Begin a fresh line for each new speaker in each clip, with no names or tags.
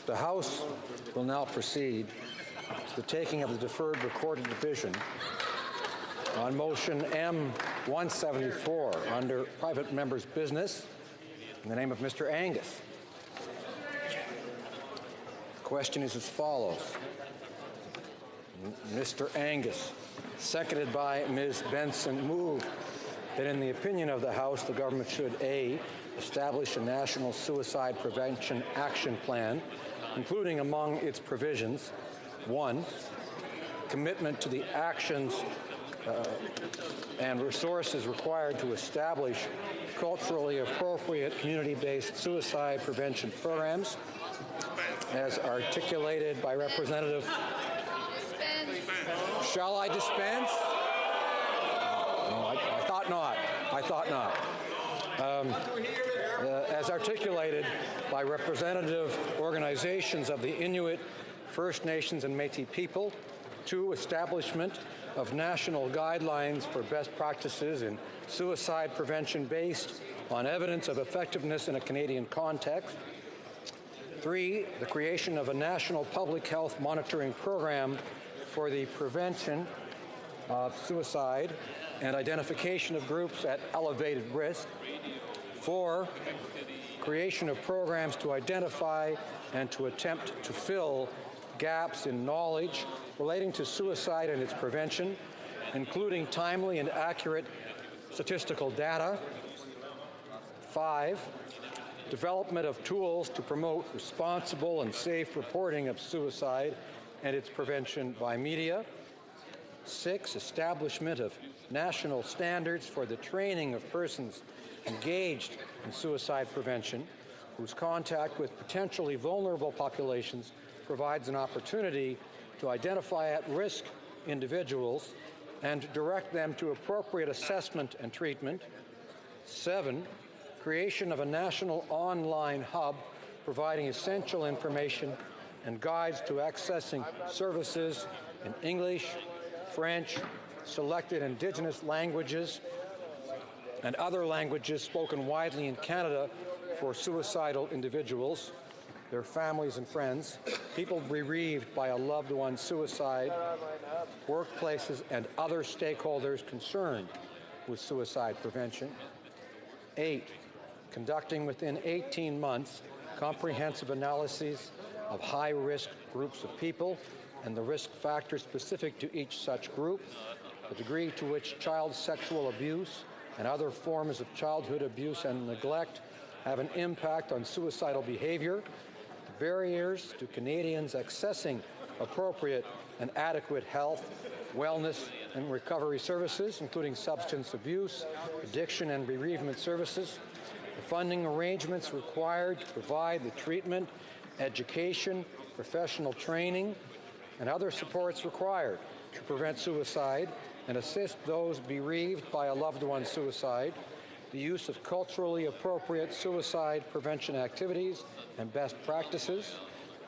The House will now proceed to the taking of the deferred recorded division on motion M-174 under private member's business in the name of Mr. Angus. The question is as follows. Mr. Angus, seconded by Ms. Benson, moved that in the opinion of the House, the government should A, establish a national suicide prevention action plan, including among its provisions, 1, commitment to the actions and resources required to establish culturally appropriate community-based suicide prevention programs as articulated by Representative. Shall I dispense? No, I thought not. I thought not. As articulated by representative organizations of the Inuit, First Nations, and Métis people. 2, establishment of national guidelines for best practices in suicide prevention based on evidence of effectiveness in a Canadian context. 3, the creation of a national public health monitoring program for the prevention of suicide and identification of groups at elevated risk. 4, creation of programs to identify and to attempt to fill gaps in knowledge relating to suicide and its prevention, including timely and accurate statistical data. 5, development of tools to promote responsible and safe reporting of suicide and its prevention by media. 6, establishment of national standards for the training of persons engaged in suicide prevention, whose contact with potentially vulnerable populations provides an opportunity to identify at-risk individuals and direct them to appropriate assessment and treatment. 7, creation of a national online hub providing essential information and guides to accessing services in English, French, selected Indigenous languages, and other languages spoken widely in Canada for suicidal individuals, their families and friends, people bereaved by a loved one's suicide, workplaces, and other stakeholders concerned with suicide prevention. 8, conducting within 18 months comprehensive analyses of high-risk groups of people and the risk factors specific to each such group, the degree to which child sexual abuse and other forms of childhood abuse and neglect have an impact on suicidal behavior, the barriers to Canadians accessing appropriate and adequate health, wellness, and recovery services, including substance abuse, addiction, and bereavement services, the funding arrangements required to provide the treatment, education, professional training, and other supports required to prevent suicide and assist those bereaved by a loved one's suicide, the use of culturally appropriate suicide prevention activities and best practices,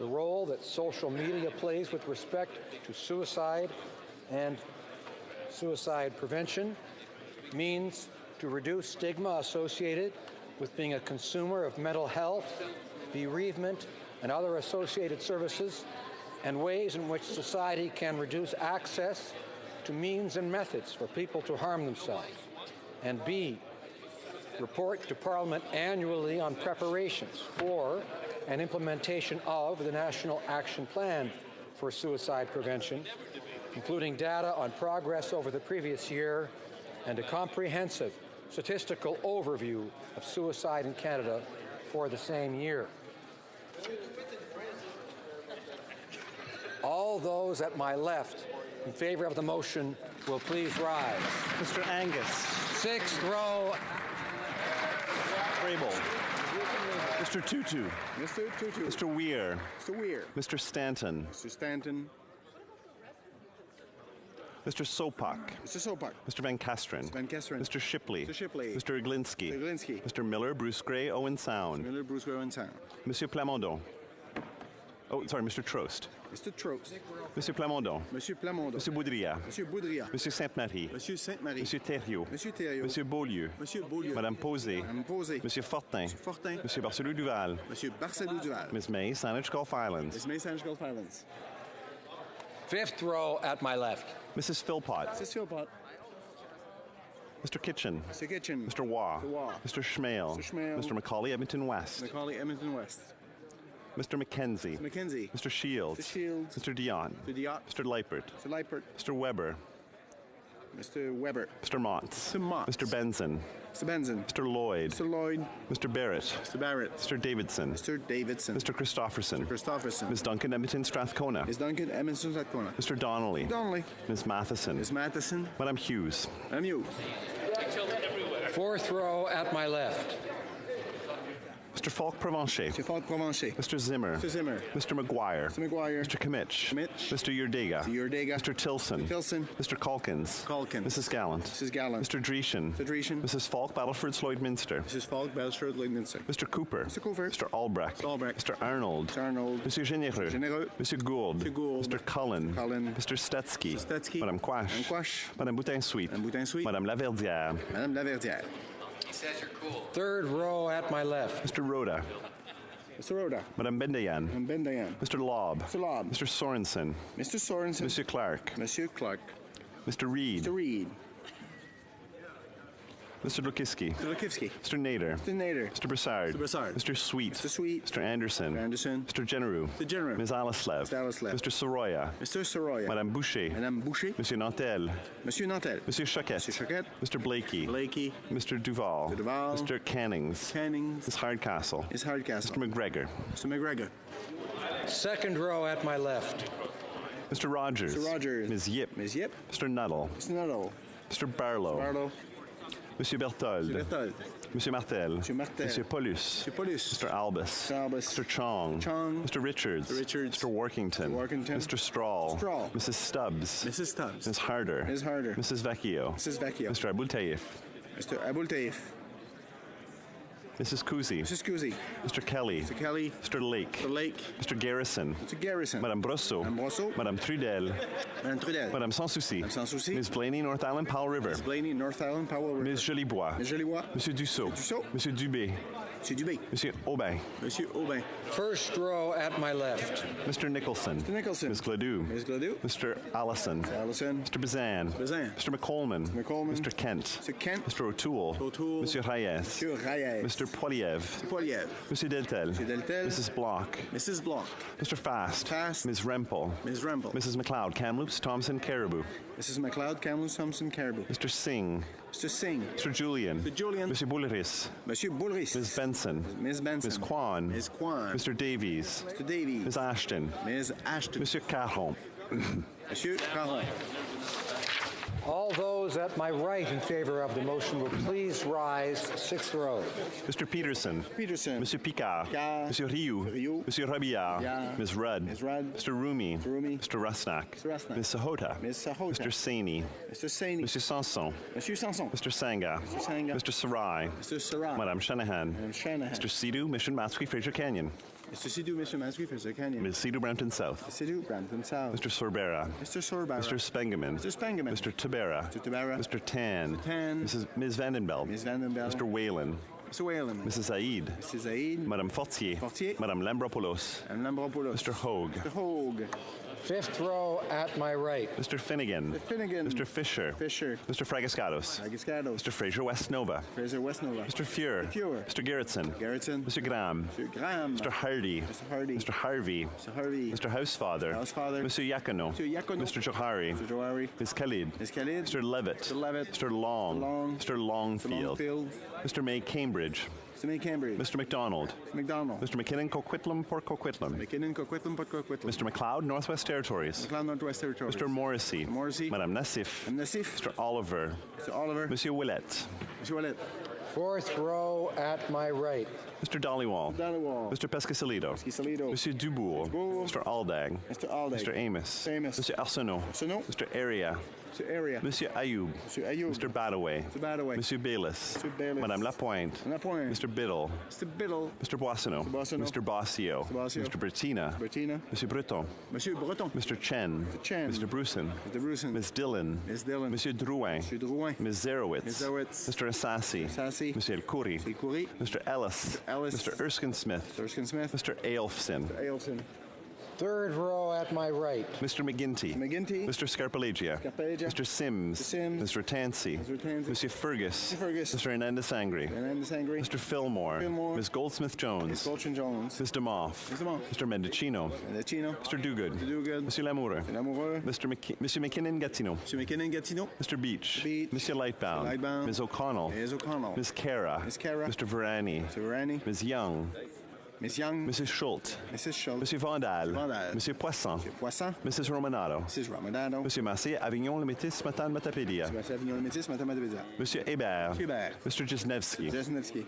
the role that social media plays with respect to suicide and suicide prevention, means to reduce stigma associated with being a consumer of mental health, bereavement, and other associated services, and ways in which society can reduce access to means and methods for people to harm themselves. And B, report to Parliament annually on preparations for and implementation of the National Action Plan for Suicide Prevention, including data on progress over the previous year and a comprehensive statistical overview of suicide in Canada for the same year. All those at my left in favor of the motion will please rise.
Mr. Angus.
6th row.
Grable. Mr. Tutu.
Mr. Tutu.
Mr. Weir.
Mr. Weir.
Mr. Stanton.
Mr. Stanton.
Mr. Sopak.
Mr. Sopak.
Mr. Van Kasteren.
Mr. Van Kasteren.
Mr. Shipley.
Mr. Shipley.
Mr. Iglinski.
Mr. Iglinski.
Mr. Miller, Bruce Gray, Owen Sound.
Mr. Miller, Bruce Gray, Owen Sound.
Monsieur Plamondon. Oh, sorry, Mr. Trost.
Mr. Trost.
Monsieur Plamondon.
Monsieur Plamondon.
Monsieur Boudria.
Monsieur Boudria.
Monsieur Sainte-Marie.
Monsieur Sainte-Marie.
Monsieur Thériault.
Monsieur Thériault.
Monsieur Beaulieu.
Monsieur Beaulieu.
Madame Posé.
Madame Posé.
Monsieur Fortin.
Monsieur Fortin.
Monsieur Barcelou-Duval.
Monsieur Barcelou-Duval.
Ms. May, Saanich Gulf Islands.
Miss May Sandwich Gulf Islands.
Fifth row at my left.
Mrs. Philpott.
Mrs. Philpott.
Mr. Kitchen.
Mr. Kitchen.
Mr. Waugh.
Mr. Waugh.
Mr. Schmale.
Mr. Schmale.
Mr. Macaulay, Edmonton West.
Macaulay, Edmonton West.
Mr. Mackenzie.
Mr. Mackenzie.
Mr. Shields.
Mr. Shields.
Mr. Dion.
Mr. Diot.
Mr. Leipert.
Mr. Leipert.
Mr. Weber.
Mr. Weber.
Mr. Motts.
Mr. Motts.
Mr. Benson.
Mr. Benson.
Mr. Lloyd.
Mr. Lloyd.
Mr. Barrett.
Mr. Barrett.
Mr. Davidson.
Mr. Davidson.
Mr. Christopherson.
Christopherson.
Ms. Duncan, Edmonton Strathcona.
Ms. Duncan, Edmonton, Strathcona.
Mr. Donnelly.
Donnelly.
Ms. Matheson.
Ms. Matheson.
Madame Hughes.
Madame Hughes.
Fourth row at my left.
Mr. Falk Provencher.
Mr. Falk Provencher.
Mr. Zimmer.
Mr. Zimmer.
Mr. McGuire.
Mr. McGuire.
Mr. Kimmich.
Kimmich.
Mr. Yurdega.
Mr. Yurdega.
Mr. Tilson.
Tilson.
Mr. Calkins.
Calkins.
Mrs. Gallant.
Mrs. Gallant.
Mr. Dreeshen.
Mr. Dreeshen.
Mrs. Falk, Battleford, Lloydminster.
Mrs. Falk, Belford, Lloydminster.
Mr. Cooper.
Mr. Cooper.
Mr. Albrecht.
Mr. Albrecht.
Mr. Arnold.
Mr. Arnold.
Monsieur Généreux.
Généreux.
Monsieur Gould.
Monsieur Gould.
Mr. Cullen.
Cullen.
Mr. Stetsky.
Mr. Stetsky.
Madame Quash.
Madame Quash.
Madame Boutin-Sweet.
Madame Boutin-Sweet.
Madame Laverdière.
Madame Laverdière.
Third row at my left.
Mr. Rhoda.
Mr. Rhoda.
Madame Bendayan.
Madame Bendayan.
Mr. Lobb.
Mr. Lobb.
Mr. Sorensen.
Mr. Sorensen.
Monsieur Clark.
Monsieur Clark.
Mr. Reed.
Mr. Reed.
Mr. Lukiski.
Mr. Lukivsky.
Mr. Nader.
Mr. Nader.
Mr. Broussard.
Mr. Broussard.
Mr. Sweet.
Mr. Sweet.
Mr. Anderson.
Mr. Anderson.
Mr. Genereux.
Mr. Genereux.
Ms. Alaslev.
Mr. Alaslev.
Mr. Soroya.
Mr. Soroya.
Madame Boucher.
Madame Boucher.
Monsieur Nantel.
Monsieur Nantel.
Monsieur Choquette.
Monsieur Choquette.
Mr. Blakey.
Blakey.
Mr. Duval.
Mr. Duval.
Mr. Cannings.
Cannings.
Ms. Hardcastle.
Ms. Hardcastle.
Mr. McGregor.
Mr. McGregor.
Second row at my left.
Mr. Rogers.
Mr. Rogers.
Ms. Yip.
Ms. Yip.
Mr. Nuttall.
Mr. Nuttall.
Mr. Barlow.
Barlow.
Monsieur Berthold.
Mr. Berthold.
Monsieur Martel.
Monsieur Martel.
Monsieur Paulus.
Mr. Paulus.
Mr. Albus.
Mr. Albus.
Mr. Chong.
Chong.
Mr. Richards.
Mr. Richards.
Mr. Workington.
Mr. Workington.
Mr. Strahl.
Strahl.
Mrs. Stubbs.
Mrs. Stubbs.
Ms. Harder.
Ms. Harder.
Mrs. Vecchio.
Mrs. Vecchio.
Mr. Abultaif.
Mr. Abultaif.
Mrs. Cousy.
Mrs. Cousy.
Mr. Kelly.
Mr. Kelly.
Mr. Lake.
Mr. Lake.
Mr. Garrison.
Mr. Garrison.
Madame Brosseau.
Madame Brosseau.
Madame Trudel.
Madame Trudel.
Madame Sans Souci.
Madame Sans Souci.
Ms. Blaney, North Island, Powell River.
Ms. Blaney, North Island, Powell River.
Ms. Jolibois.
Ms. Jolibois.
Monsieur Dussault.
Dussault.
Monsieur Dubé.
Monsieur Dubé.
Monsieur Aubin.
Monsieur Aubin.
First row at my left.
Mr. Nicholson.
Mr. Nicholson.
Ms. Gladue.
Ms. Gladue.
Mr. Allison.
Allison.
Mr. Bazan.
Bazan.
Mr. McColeman.
Mr. McColeman.
Mr. Kent.
Mr. Kent.
Mr. O'Toole.
O'Toole.
Monsieur Reyes.
Monsieur Reyes.
Mr. Poiliev.
Mr. Poiliev.
Monsieur Deltel.
Monsieur Deltel.
Mrs. Block.
Mrs. Block.
Mr. Fast.
Fast.
Ms. Rempel.
Ms. Rempel.
Mrs. McLeod. Kamloops, Thompson, Caribou.
Mrs. McLeod, Kamloops, Thompson, Caribou.
Mr. Singh.
Mr. Singh.
Mr. Julian.
Mr. Julian.
Monsieur Boulris.
Monsieur Boulris.
Ms. Benson.
Ms. Benson.
Ms. Kwan.
Ms. Kwan.
Mr. Davies.
Mr. Davies.
Ms. Ashton.
Ms. Ashton.
Monsieur Caron.
Monsieur Caron.
All those at my right in favor of the motion will please rise. Sixth row.
Mr. Peterson.
Peterson.
Monsieur Picard.
Picard.
Monsieur Rioux.
Rioux.
Monsieur Robillard.
Yeah.
Ms. Rudd.
Ms. Rudd.
Mr. Rumi.
Mr. Rumi.
Mr. Rusnak.
Mr. Rusnak.
Ms. Sahota.
Ms. Sahota.
Mr. Saini.
Mr. Saini.
Monsieur Sanson.
Monsieur Sanson.
Mr. Sanga.
Mr. Sanga.
Mr. Sarai.
Mr. Sarah.
Madame Shanahan.
Madame Shanahan.
Mr. Sidhu, Mission Matsui, Fraser Canyon.
Mr. Sidhu, Mr. Masque, Fraser Canyon.
Ms. Sidhu, Brampton South.
Mr. Sidhu, Brampton South.
Mr. Sorbera.
Mr. Sorbara.
Mr. Spengeman.
Mr. Spengeman.
Mr. Tabera.
Mr. Tabera.
Mr. Tan.
Mr. Tan.
Ms. Vandenbeld.
Ms. Vandenbeld.
Mr. Whalen.
Mr. Whalen.
Mrs. Said.
Mrs. Zaid.
Madame Fortier.
Fortier.
Madame Lambropoulos.
And Lambropoulos.
Mr. Hogue.
Mr. Hogue.
Fifth row at my right.
Mr. Finnegan.
Mr. Finnegan.
Mr. Fisher.
Fisher.
Mr. Fragascados.
Agiscados.
Mr. Fraser Westnova.
Fraser Westnova.
Mr. Fuhr.
Fuhr.
Mr. Gerritsen.
Gerritsen.
Mr. Graham.
Mr. Graham.
Mr. Hardy.
Mr. Hardy.
Mr. Harvey.
Mr. Harvey.
Mr. Housefather.
Housefather.
Monsieur Yacono.
Mr. Yacono.
Mr. Johari.
Mr. Johari.
Ms. Khalid.
Ms. Khalid.
Mr. Levitt.
Mr. Levitt.
Mr. Long.
Long.
Mr. Longfield.
Longfield.
Mr. May Cambridge.
Mr. May Cambridge.
Mr. McDonald.
Mr. McDonald.
Mr. McKinnon, Coquitlam, Port Coquitlam.
McKinnon, Coquitlam, Port Coquitlam.
Mr. McLeod, Northwest Territories.
McLeod, Northwest Territories.
Mr. Morrissey.
Morrissey.
Madame Nassif.
Nassif.
Mr. Oliver.
Mr. Oliver.
Monsieur Willett.
Mr. Wallet.
Fourth row at my right.
Mr. Dollywall.
Dollywall.
Mr. Pescasolido.
Pescasolido.
Monsieur Dubourg.
Dubourg.
Mr. Aldag.
Mr. Aldag.
Mr. Amos.
Amos.
Mr. Arsenault.
Arsenault.
Mr. Area.
Mr. Area.
Monsieur Ayoub.
Monsieur Ayoub.
Mr. Badaway.
Mr. Badaway.
Monsieur Bayless.
Monsieur Bayless.
Madame Lapointe.
Lapointe.
Mr. Biddle.
Mr. Biddle.
Mr. Boissonneau.
Mr. Boissonneau.
Mr. Bossio.
Mr. Bossio.
Mr. Bertina.
Bertina.
Monsieur Breton.
Monsieur Breton.
Mr. Chen.
Mr. Chen.
Mr. Bruson.
Mr. Bruson.
Ms. Dillon.
Ms. Dillon.
Monsieur Drouin.
Monsieur Drouin.
Ms. Zerowitz.
Ms. Zerowitz.
Mr. Assassi.
Assassi.
Monsieur El Khoury.
Mr. Khoury.
Mr. Ellis.
Mr. Ellis.
Mr. Erskine Smith.
Erskine Smith.
Mr. Aelfson.
Mr. Ailson.
Third row at my right.
Mr. McGinty.
Mr. McGinty.
Mr. Scarpalegia.
Scarpalegia.
Mr. Sims.
Mr. Sims.
Mr. Tansey.
Mr. Tansey.
Monsieur Fergus.
Mr. Fergus.
Mr. Hernandez Angry.
Hernandez Angry.
Mr. Fillmore.
Fillmore.
Ms. Goldsmith Jones.
Ms. Golchin Jones.
Ms. DeMoff.
Ms. DeMoff.
Mr. Mendocino.
Mendocino.
Mr. Duguid.
Mr. Duguid.
Monsieur Lamoureux.
Mr. Lamoureux.
Monsieur McKinnon Gatineau.
Monsieur McKinnon Gatineau.
Mr. Beach.
Beach.
Monsieur Lightbound.
Lightbound.
Ms. O'Connell.
Ms. O'Connell.
Ms. Cara.
Ms. Cara.
Mr. Verani.
Mr. Verani.
Ms. Young.
Ms. Young.
Mrs. Schultz.
Mrs. Schultz.
Monsieur Vandal.
Vandal.
Monsieur Poisson.
Monsieur Poisson.
Mrs. Romanado.
Mrs. Ramadano.
Monsieur Massé, Avignon, le Métis, Matan, Matapédia.
Monsieur Avignon Métis, Mathématésia.
Monsieur Hébert.
Hébert.
Mr. Jesnevsky.
Jesnevsky.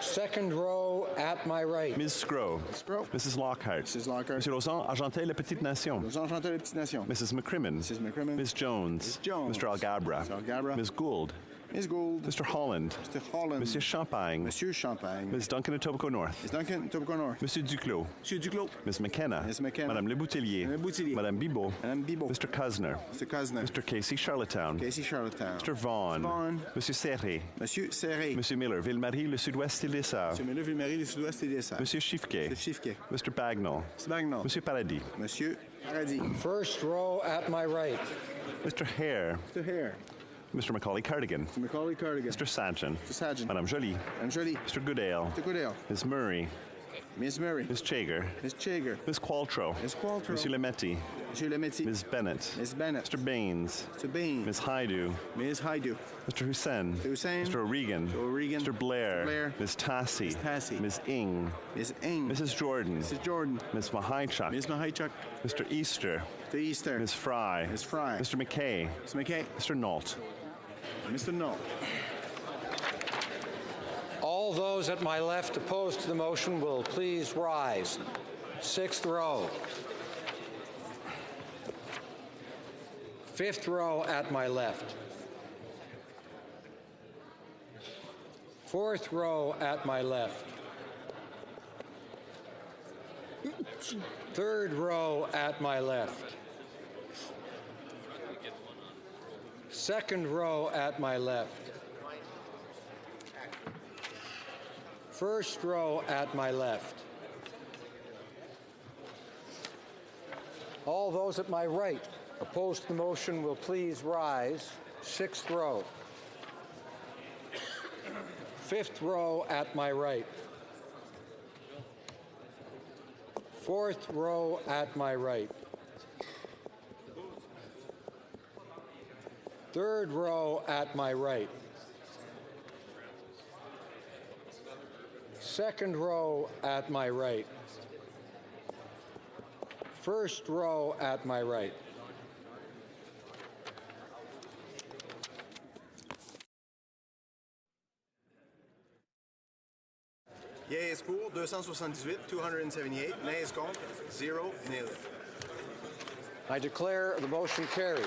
Second row at my right.
Ms. Scrow.
Scrow.
Mrs. Lockhart.
Mrs. Lockhart.
Monsieur Lausanne, Argenteuil, la Petite Nation.
Jean Chantal, la Petite Nation.
Mrs. McCrimmon.
Mrs. McCrimmon.
Ms. Jones.
Ms. Jones.
Mr. Algabra.
Mr. Algabra.
Ms. Gould.
Ms. Gould.
Mr. Holland.
Mr. Holland.
Monsieur Champagne.
Monsieur Champagne.
Ms. Duncan, Etobicoke North.
Ms. Duncan, Etobicoke North.
Monsieur Duclos.
Monsieur Duclos.
Ms. McKenna.
Ms. McKenna.
Madame Le Boutillier.
Madame Le Boutillier.
Madame Bibot.
Madame Bibot.
Mr. Cosner.
Mr. Cosner.
Mr. Casey, Charlottetown.
Casey, Charlottetown.
Mr. Vaughan.
Vaughan.
Monsieur Serré.
Monsieur Serré.
Monsieur Miller, Ville-Marie, le Sud-Ouest et les Sarts.
Monsieur Mille, Ville-Marie, le Sud-Ouest et des Sarts.
Monsieur Chiffquet.
Monsieur Chiffquet.
Mr. Bagnall.
Mr. Bagnall.
Monsieur Paradis.
Monsieur Paradis.
First row at my right.
Mr. Hare.
Mr. Hare.
Mr. Macaulay Cardigan.
Mr. Macaulay Cardigan.
Mr. Sargent.
Mr. Sargent.
Madame Jolie.
Madame Jolie.
Mr. Goodale.
Mr. Goodale.
Ms. Murray.
Ms. Murray.
Ms. Chager.
Ms. Chager.
Ms. Qualtrough.
Ms. Qualtrough.
Monsieur Lemetti.
Monsieur Lemetti.
Ms. Bennett.
Ms. Bennett.
Mr. Baines.
Mr. Bain.
Ms. Haidu.
Ms. Haidu.
Mr. Hussein.
Mr. Hussein.
Mr. O'Regan.
Mr. O'Regan.
Mr. Blair.
Mr. Blair.
Ms. Tassie.
Ms. Tassie.
Ms. Ing.
Ms. Ing.
Mrs. Jordan.
Mrs. Jordan.
Ms. Mahaichuk.
Ms. Mahaichuk.
Mr. Easter.
Mr. Easter.
Ms. Fry.
Ms. Fry.
Mr. McKay.
Mr. McKay.
Mr. Nault.
Mr. Knoll.
All those at my left opposed to the motion will please rise. Sixth row. Fifth row at my left. Fourth row at my left. Third row at my left. Second row at my left. First row at my left. All those at my right opposed to the motion will please rise. Sixth row. Fifth row at my right. Fourth row at my right. Third row at my right. Second row at my right. First row at my right.
Yeas pour 278, 278. Nays contre, 0, nil.
I declare the motion carried.